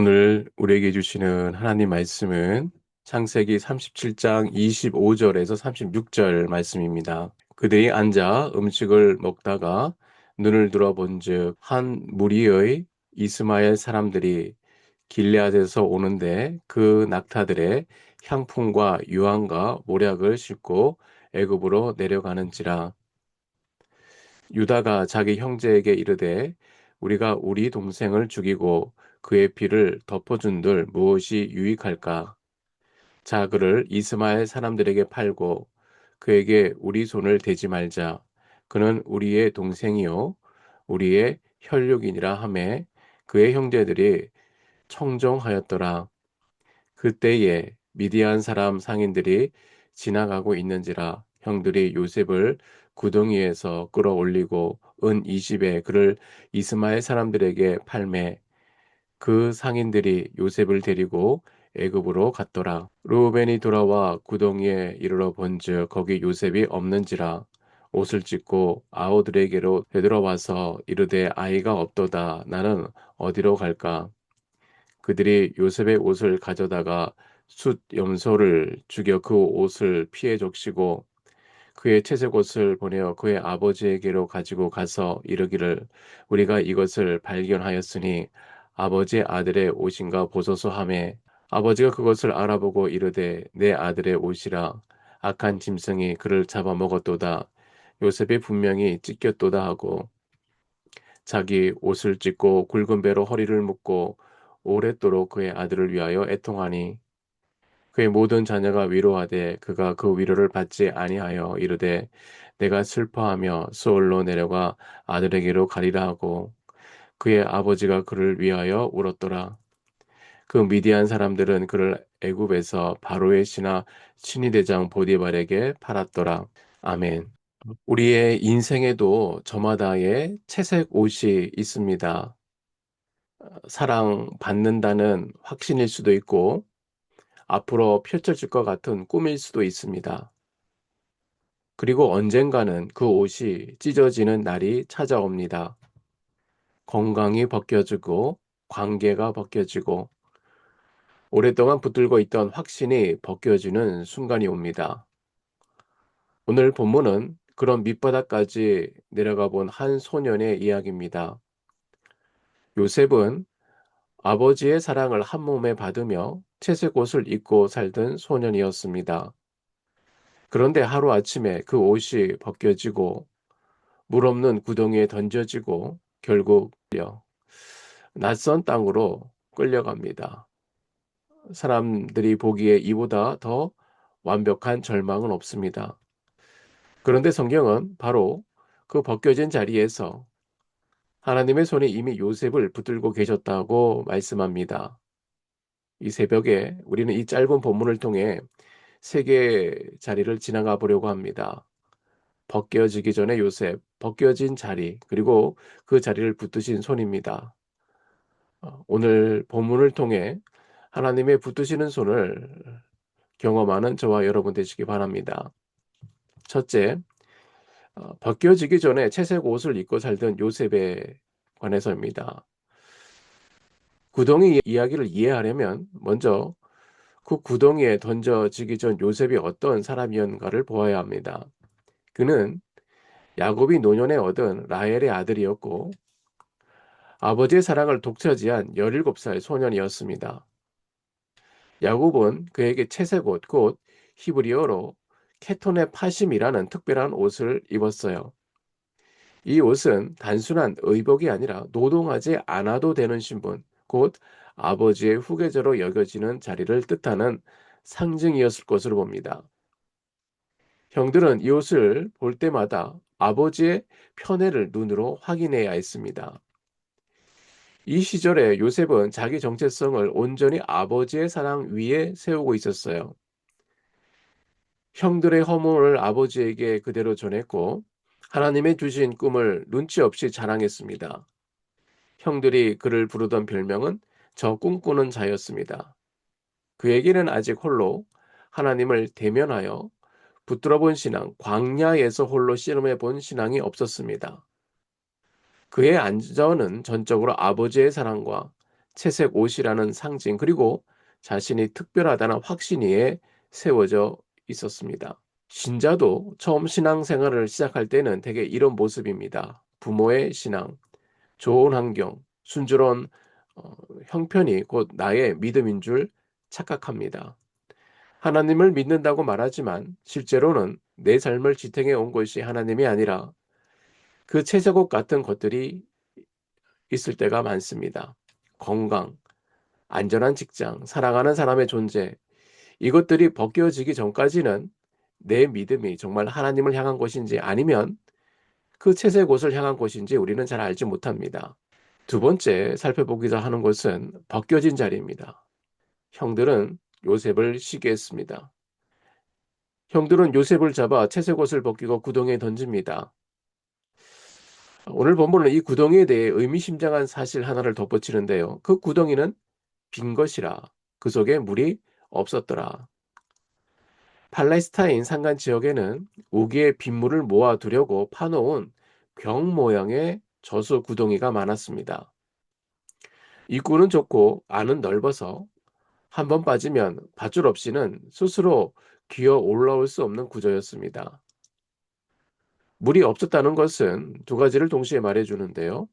오늘 우리에게 주시는 하나님 말씀은 창세기 37장 25절에서 36절 말씀입니다. 그들이 앉아 음식을 먹다가 눈을 들어본즉 한 무리의 이스마엘 사람들이 길르앗에서 오는데 그 낙타들의 향품과 유황과 모략을 싣고 애굽으로 내려가는지라. 유다가 자기 형제에게 이르되 우리가 우리 동생을 죽이고 그의 피를 덮어준들 무엇이 유익할까? 자 그를 이스마엘 사람들에게 팔고 그에게 우리 손을 대지 말자. 그는 우리의 동생이요 우리의 혈육이니라 하매 그의 형제들이 청종하였더라. 그때에 미디안 사람 상인들이 지나가고 있는지라 형들이 요셉을 구덩이에서 끌어올리고 은 20에 그를 이스마엘 사람들에게 팔매 그 상인들이 요셉을 데리고 애굽으로 갔더라. 루벤이 돌아와 구덩이에 이르러 본즉 거기 요셉이 없는지라 옷을 찢고 아우들에게로 되돌아와서 이르되 아이가 없도다 나는 어디로 갈까? 그들이 요셉의 옷을 가져다가 숫 염소를 죽여 그 옷을 피해 적시고 그의 채색 옷을 보내어 그의 아버지에게로 가지고 가서 이르기를 우리가 이것을 발견하였으니 아버지의 아들의 옷인가 보소서 하매 아버지가 그것을 알아보고 이르되 내 아들의 옷이라 악한 짐승이 그를 잡아먹었도다 요셉이 분명히 찢겼도다 하고 자기 옷을 찢고 굵은 배로 허리를 묶고 오랫도록 그의 아들을 위하여 애통하니 그의 모든 자녀가 위로하되 그가 그 위로를 받지 아니하여 이르되 내가 슬퍼하며 소올로 내려가 아들에게로 가리라 하고 그의 아버지가 그를 위하여 울었더라. 그 미디안 사람들은 그를 애굽에서 바로의 신하 친위대장 보디발에게 팔았더라. 아멘. 우리의 인생에도 저마다의 채색 옷이 있습니다. 사랑받는다는 확신일 수도 있고 앞으로 펼쳐질 것 같은 꿈일 수도 있습니다. 그리고 언젠가는 그 옷이 찢어지는 날이 찾아옵니다. 건강이 벗겨지고 관계가 벗겨지고 오랫동안 붙들고 있던 확신이 벗겨지는 순간이 옵니다. 오늘 본문은 그런 밑바닥까지 내려가 본 한 소년의 이야기입니다. 요셉은 아버지의 사랑을 한 몸에 받으며 채색 옷을 입고 살던 소년이었습니다. 그런데 하루아침에 그 옷이 벗겨지고 물 없는 구덩이에 던져지고 결국 낯선 땅으로 끌려갑니다. 사람들이 보기에 이보다 더 완벽한 절망은 없습니다. 그런데 성경은 바로 그 벗겨진 자리에서 하나님의 손이 이미 요셉을 붙들고 계셨다고 말씀합니다. 이 새벽에 우리는 이 짧은 본문을 통해 세 개의 자리를 지나가 보려고 합니다. 벗겨지기 전에 요셉, 벗겨진 자리, 그리고 그 자리를 붙드신 손입니다. 오늘 본문을 통해 하나님의 붙드시는 손을 경험하는 저와 여러분 되시기 바랍니다. 첫째, 벗겨지기 전에 채색 옷을 입고 살던 요셉에 관해서입니다. 구덩이 이야기를 이해하려면 먼저 그 구덩이에 던져지기 전 요셉이 어떤 사람이었는가를 보아야 합니다. 그는 야곱이 노년에 얻은 라헬의 아들이었고 아버지의 사랑을 독차지한 17살 소년이었습니다. 야곱은 그에게 채색 옷, 곧 히브리어로 케톤의 파심이라는 특별한 옷을 입었어요. 이 옷은 단순한 의복이 아니라 노동하지 않아도 되는 신분, 곧 아버지의 후계자로 여겨지는 자리를 뜻하는 상징이었을 것으로 봅니다. 형들은 이 옷을 볼 때마다 아버지의 편애를 눈으로 확인해야 했습니다. 이 시절에 요셉은 자기 정체성을 온전히 아버지의 사랑 위에 세우고 있었어요. 형들의 허물을 아버지에게 그대로 전했고 하나님의 주신 꿈을 눈치 없이 자랑했습니다. 형들이 그를 부르던 별명은 저 꿈꾸는 자였습니다. 그에게는 아직 홀로 하나님을 대면하여 붙들어 본 신앙, 광야에서 홀로 씨름해 본 신앙이 없었습니다. 그의 안전은 전적으로 아버지의 사랑과 채색 옷이라는 상징, 그리고 자신이 특별하다는 확신이 세워져 있었습니다. 신자도 처음 신앙생활을 시작할 때는 대개 이런 모습입니다. 부모의 신앙, 좋은 환경, 순조로운 어, 형편이 곧 나의 믿음인 줄 착각합니다. 하나님을 믿는다고 말하지만 실제로는 내 삶을 지탱해 온 것이 하나님이 아니라 그 채색옷 같은 것들이 있을 때가 많습니다. 건강, 안전한 직장, 사랑하는 사람의 존재, 이것들이 벗겨지기 전까지는 내 믿음이 정말 하나님을 향한 것인지 아니면 그 채색옷을 향한 것인지 우리는 잘 알지 못합니다. 두 번째 살펴보기자 하는 것은 벗겨진 자리입니다. 형들은 요셉을 시기했습니다. 형들은 요셉을 잡아 채색옷을 벗기고 구덩이에 던집니다. 오늘 본문은 이 구덩이에 대해 의미심장한 사실 하나를 덧붙이는데요. 그 구덩이는 빈 것이라 그 속에 물이 없었더라. 팔레스타인 산간 지역에는 우기에 빗물을 모아두려고 파놓은 병 모양의 저수 구덩이가 많았습니다. 입구는 좁고 안은 넓어서 한 번 빠지면 밧줄 없이는 스스로 기어 올라올 수 없는 구조였습니다. 물이 없었다는 것은 두 가지를 동시에 말해주는데요.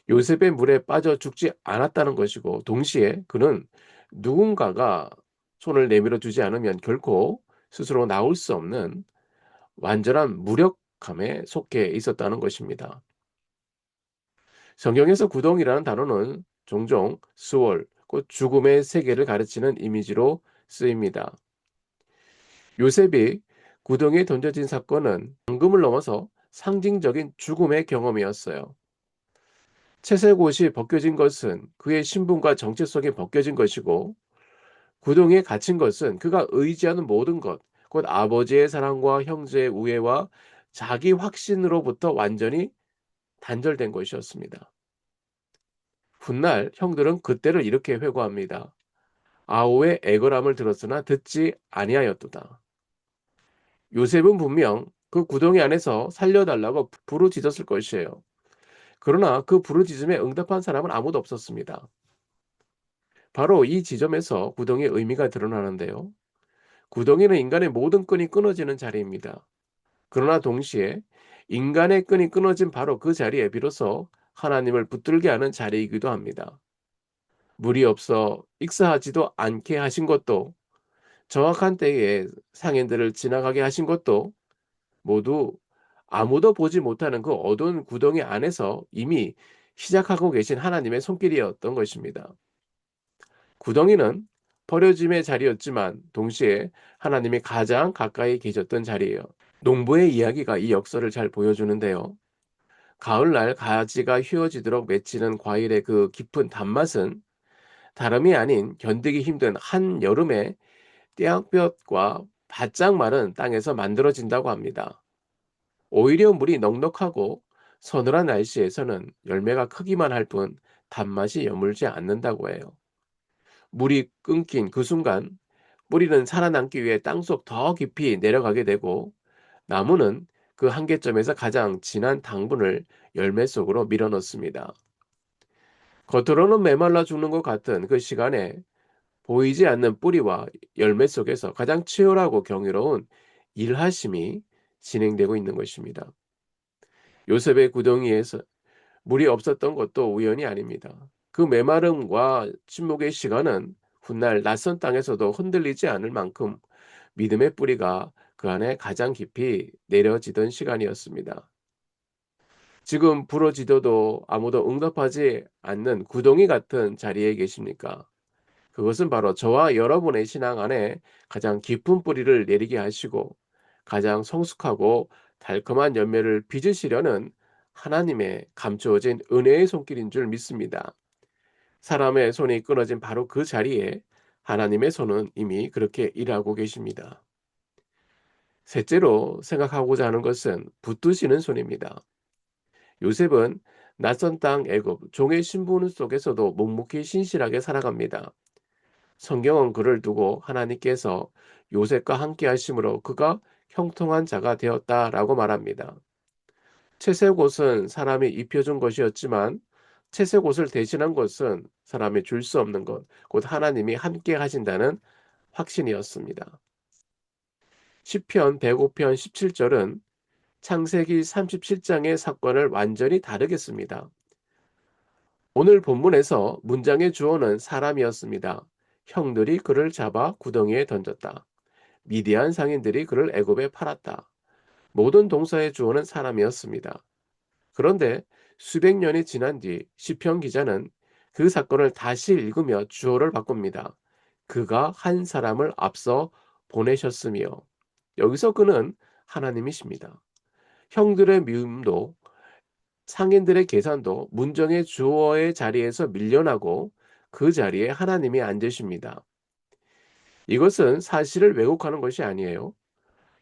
요셉의 물에 빠져 죽지 않았다는 것이고, 동시에 그는 누군가가 손을 내밀어 주지 않으면 결코 스스로 나올 수 없는 완전한 무력감에 속해 있었다는 것입니다. 성경에서 구덩이라는 단어는 종종 수월, 곧 죽음의 세계를 가르치는 이미지로 쓰입니다. 요셉이 구덩이에 던져진 사건은 황금을 넘어서 상징적인 죽음의 경험이었어요. 채색 옷이 벗겨진 것은 그의 신분과 정체성이 벗겨진 것이고, 구덩이에 갇힌 것은 그가 의지하는 모든 것, 곧 아버지의 사랑과 형제의 우애와 자기 확신으로부터 완전히 단절된 것이었습니다. 훗날 형들은 그때를 이렇게 회고합니다. 아우의 애걸함을 들었으나 듣지 아니하였도다. 요셉은 분명 그 구덩이 안에서 살려달라고 부르짖었을 것이에요. 그러나 그 부르짖음에 응답한 사람은 아무도 없었습니다. 바로 이 지점에서 구덩이의 의미가 드러나는데요. 구덩이는 인간의 모든 끈이 끊어지는 자리입니다. 그러나 동시에 인간의 끈이 끊어진 바로 그 자리에 비로소 하나님을 붙들게 하는 자리이기도 합니다. 물이 없어 익사하지도 않게 하신 것도, 정확한 때에 상인들을 지나가게 하신 것도 모두 아무도 보지 못하는 그 어두운 구덩이 안에서 이미 시작하고 계신 하나님의 손길이었던 것입니다. 구덩이는 버려짐의 자리였지만 동시에 하나님이 가장 가까이 계셨던 자리예요. 농부의 이야기가 이 역설을 잘 보여주는데요. 가을날 가지가 휘어지도록 맺히는 과일의 그 깊은 단맛은 다름이 아닌 견디기 힘든 한여름의 떼약볕과 바짝 마른 땅에서 만들어진다고 합니다. 오히려 물이 넉넉하고 서늘한 날씨에서는 열매가 크기만 할 뿐 단맛이 여물지 않는다고 해요. 물이 끊긴 그 순간 뿌리는 살아남기 위해 땅속 더 깊이 내려가게 되고, 나무는 그 한계점에서 가장 진한 당분을 열매 속으로 밀어넣습니다. 겉으로는 메말라 죽는 것 같은 그 시간에 보이지 않는 뿌리와 열매 속에서 가장 치열하고 경이로운 일하심이 진행되고 있는 것입니다. 요셉의 구덩이에서 물이 없었던 것도 우연이 아닙니다. 그 메마름과 침묵의 시간은 훗날 낯선 땅에서도 흔들리지 않을 만큼 믿음의 뿌리가 그 안에 가장 깊이 내려지던 시간이었습니다. 지금 부러지더도 아무도 응답하지 않는 구덩이 같은 자리에 계십니까? 그것은 바로 저와 여러분의 신앙 안에 가장 깊은 뿌리를 내리게 하시고 가장 성숙하고 달콤한 열매를 빚으시려는 하나님의 감추어진 은혜의 손길인 줄 믿습니다. 사람의 손이 끊어진 바로 그 자리에 하나님의 손은 이미 그렇게 일하고 계십니다. 셋째로 생각하고자 하는 것은 붙드시는 손입니다. 요셉은 낯선 땅 애굽 종의 신분 속에서도 묵묵히 신실하게 살아갑니다. 성경은 그를 두고 하나님께서 요셉과 함께 하심으로 그가 형통한 자가 되었다라고 말합니다. 채색 옷은 사람이 입혀준 것이었지만 채색 옷을 대신한 것은 사람이 줄 수 없는 것, 곧 하나님이 함께 하신다는 확신이었습니다. 시편 105편 17절은 창세기 37장의 사건을 완전히 다르게 씁니다. 오늘 본문에서 문장의 주어는 사람이었습니다. 형들이 그를 잡아 구덩이에 던졌다. 미디안 상인들이 그를 애굽에 팔았다. 모든 동사의 주어는 사람이었습니다. 그런데 수백 년이 지난 뒤 시편 기자는 그 사건을 다시 읽으며 주어를 바꿉니다. 그가 한 사람을 앞서 보내셨으며, 여기서 그는 하나님이십니다. 형들의 미움도 상인들의 계산도 문정의 주어의 자리에서 밀려나고 그 자리에 하나님이 앉으십니다. 이것은 사실을 왜곡하는 것이 아니에요.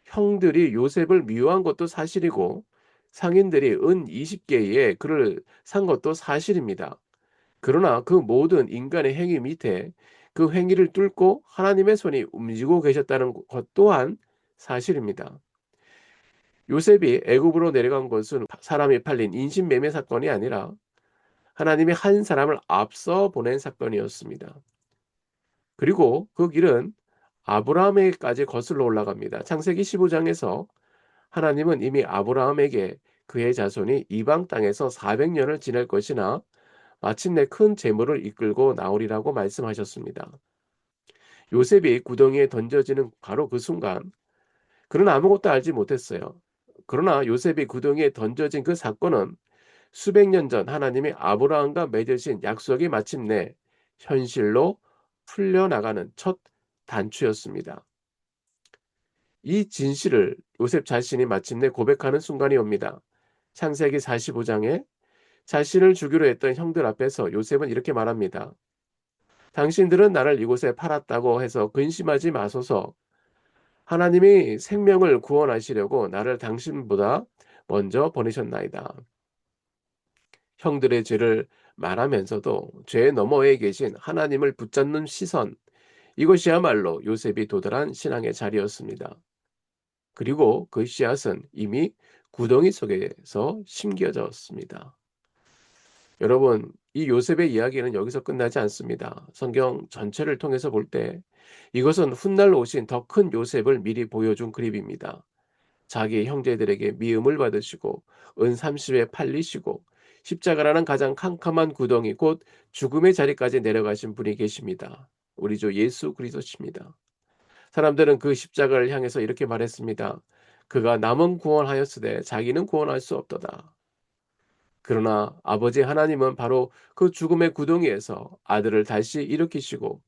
형들이 요셉을 미워한 것도 사실이고 상인들이 은 20개에 그를 산 것도 사실입니다. 그러나 그 모든 인간의 행위 밑에 그 행위를 뚫고 하나님의 손이 움직이고 계셨다는 것 또한 사실입니다. 요셉이 애굽으로 내려간 것은 사람이 팔린 인신매매 사건이 아니라 하나님이 한 사람을 앞서 보낸 사건이었습니다. 그리고 그 길은 아브라함에게까지 거슬러 올라갑니다. 창세기 15장에서 하나님은 이미 아브라함에게 그의 자손이 이방 땅에서 400년을 지낼 것이나 마침내 큰 재물을 이끌고 나오리라고 말씀하셨습니다. 요셉이 구덩이에 던져지는 바로 그 순간 그는 아무것도 알지 못했어요. 그러나 요셉이 구덩이에 던져진 그 사건은 수백 년 전 하나님이 아브라함과 맺으신 약속이 마침내 현실로 풀려나가는 첫 단추였습니다. 이 진실을 요셉 자신이 마침내 고백하는 순간이 옵니다. 창세기 45장에 자신을 주기로 했던 형들 앞에서 요셉은 이렇게 말합니다. 당신들은 나를 이곳에 팔았다고 해서 근심하지 마소서. 하나님이 생명을 구원하시려고 나를 당신보다 먼저 보내셨나이다. 형들의 죄를 말하면서도 죄 너머에 계신 하나님을 붙잡는 시선, 이것이야말로 요셉이 도달한 신앙의 자리였습니다. 그리고 그 씨앗은 이미 구덩이 속에서 심겨졌습니다. 여러분, 이 요셉의 이야기는 여기서 끝나지 않습니다. 성경 전체를 통해서 볼 때 이것은 훗날 오신 더 큰 요셉을 미리 보여준 그림입니다. 자기 형제들에게 미움을 받으시고 은 30에 팔리시고 십자가라는 가장 캄캄한 구덩이 곧 죽음의 자리까지 내려가신 분이 계십니다. 우리 주 예수 그리스도십니다. 사람들은 그 십자가를 향해서 이렇게 말했습니다. 그가 남은 구원하였으되 자기는 구원할 수 없도다. 그러나 아버지 하나님은 바로 그 죽음의 구덩이에서 아들을 다시 일으키시고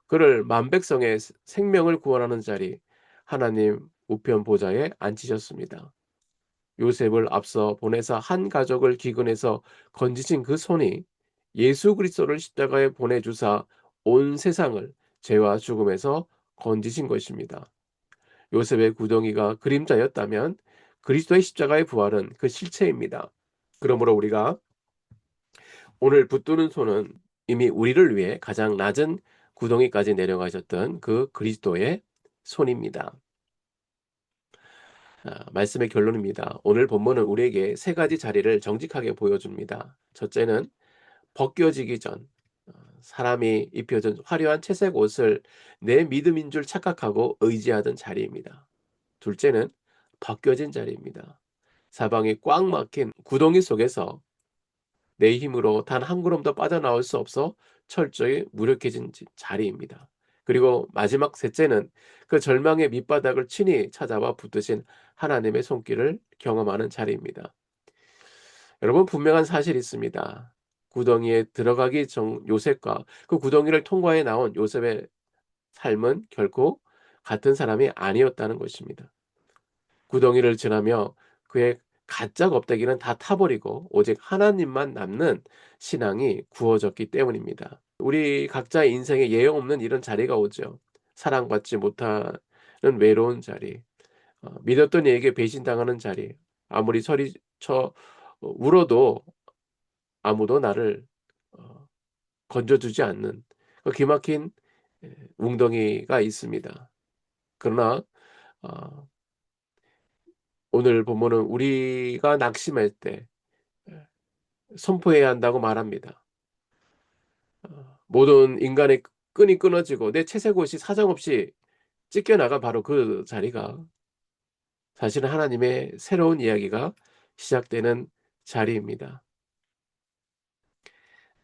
그를 만백성의 생명을 구원하는 자리 하나님 우편 보좌에 앉히셨습니다. 요셉을 앞서 보내사 한 가족을 기근에서 건지신 그 손이 예수 그리스도를 십자가에 보내주사 온 세상을 죄와 죽음에서 건지신 것입니다. 요셉의 구덩이가 그림자였다면 그리스도의 십자가의 부활은 그 실체입니다. 그러므로 우리가 오늘 붙드는 손은 이미 우리를 위해 가장 낮은 구덩이까지 내려가셨던 그 그리스도의 손입니다. 말씀의 결론입니다. 오늘 본문은 우리에게 세 가지 자리를 정직하게 보여줍니다. 첫째는 벗겨지기 전 사람이 입혀진 화려한 채색 옷을 내 믿음인 줄 착각하고 의지하던 자리입니다. 둘째는 벗겨진 자리입니다. 사방이 꽉 막힌 구덩이 속에서 내 힘으로 단 한 걸음도 빠져나올 수 없어 철저히 무력해진 자리입니다. 그리고 마지막 셋째는 그 절망의 밑바닥을 친히 찾아와 붙드신 하나님의 손길을 경험하는 자리입니다. 여러분 분명한 사실이 있습니다. 구덩이에 들어가기 전 요셉과 그 구덩이를 통과해 나온 요셉의 삶은 결코 같은 사람이 아니었다는 것입니다. 구덩이를 지나며 그의 가짜 껍데기는 다 타버리고 오직 하나님만 남는 신앙이 구워졌기 때문입니다. 우리 각자의 인생에 예형 없는 이런 자리가 오죠. 사랑받지 못하는 외로운 자리, 믿었던 이에게 배신당하는 자리, 아무리 소리쳐 울어도 아무도 나를 어, 건져주지 않는 그 기막힌 웅덩이가 있습니다. 그러나 어, 오늘 본문은 우리가 낙심할 때 선포해야 한다고 말합니다. 모든 인간의 끈이 끊어지고 내 채색옷이 사정없이 찢겨나간 바로 그 자리가 사실은 하나님의 새로운 이야기가 시작되는 자리입니다.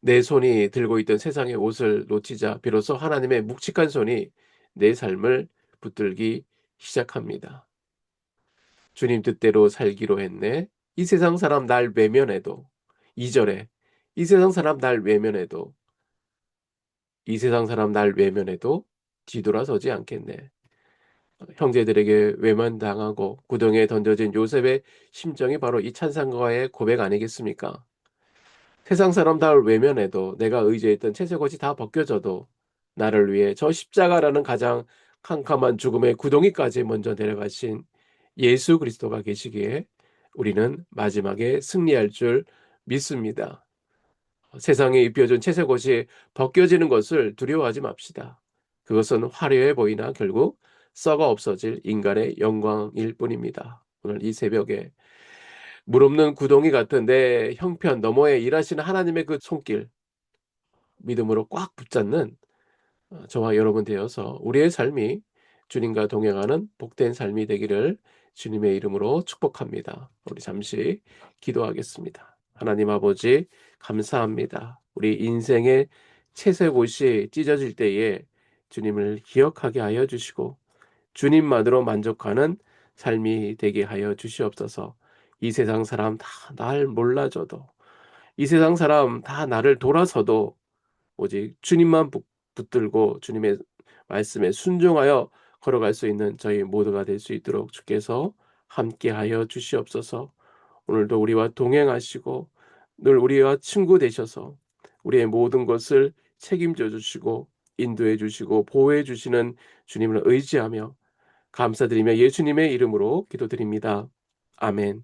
내 손이 들고 있던 세상의 옷을 놓치자 비로소 하나님의 묵직한 손이 내 삶을 붙들기 시작합니다. 주님 뜻대로 살기로 했네. 이 세상 사람 날 외면해도 2절에 이 세상 사람 날 외면해도 이 세상 사람 날 외면해도 뒤돌아서지 않겠네. 형제들에게 외면당하고 구덩이에 던져진 요셉의 심정이 바로 이 찬송가의 고백 아니겠습니까? 세상 사람 다 외면해도 내가 의지했던 채색옷이 다 벗겨져도 나를 위해 저 십자가라는 가장 캄캄한 죽음의 구덩이까지 먼저 내려가신 예수 그리스도가 계시기에 우리는 마지막에 승리할 줄 믿습니다. 세상에 입혀준 채색옷이 벗겨지는 것을 두려워하지 맙시다. 그것은 화려해 보이나 결국 썩어 없어질 인간의 영광일 뿐입니다. 오늘 이 새벽에 물 없는 구덩이 같은 내 형편 너머에 일하시는 하나님의 그 손길 믿음으로 꽉 붙잡는 저와 여러분 되어서 우리의 삶이 주님과 동행하는 복된 삶이 되기를 주님의 이름으로 축복합니다. 우리 잠시 기도하겠습니다. 하나님 아버지 감사합니다. 우리 인생의 채색옷이 찢어질 때에 주님을 기억하게 하여 주시고 주님만으로 만족하는 삶이 되게 하여 주시옵소서. 이 세상 사람 다 날 몰라줘도 이 세상 사람 다 나를 돌아서도 오직 주님만 붙들고 주님의 말씀에 순종하여 걸어갈 수 있는 저희 모두가 될 수 있도록 주께서 함께하여 주시옵소서. 오늘도 우리와 동행하시고 늘 우리와 친구 되셔서 우리의 모든 것을 책임져 주시고 인도해 주시고 보호해 주시는 주님을 의지하며 감사드리며 예수님의 이름으로 기도드립니다. 아멘.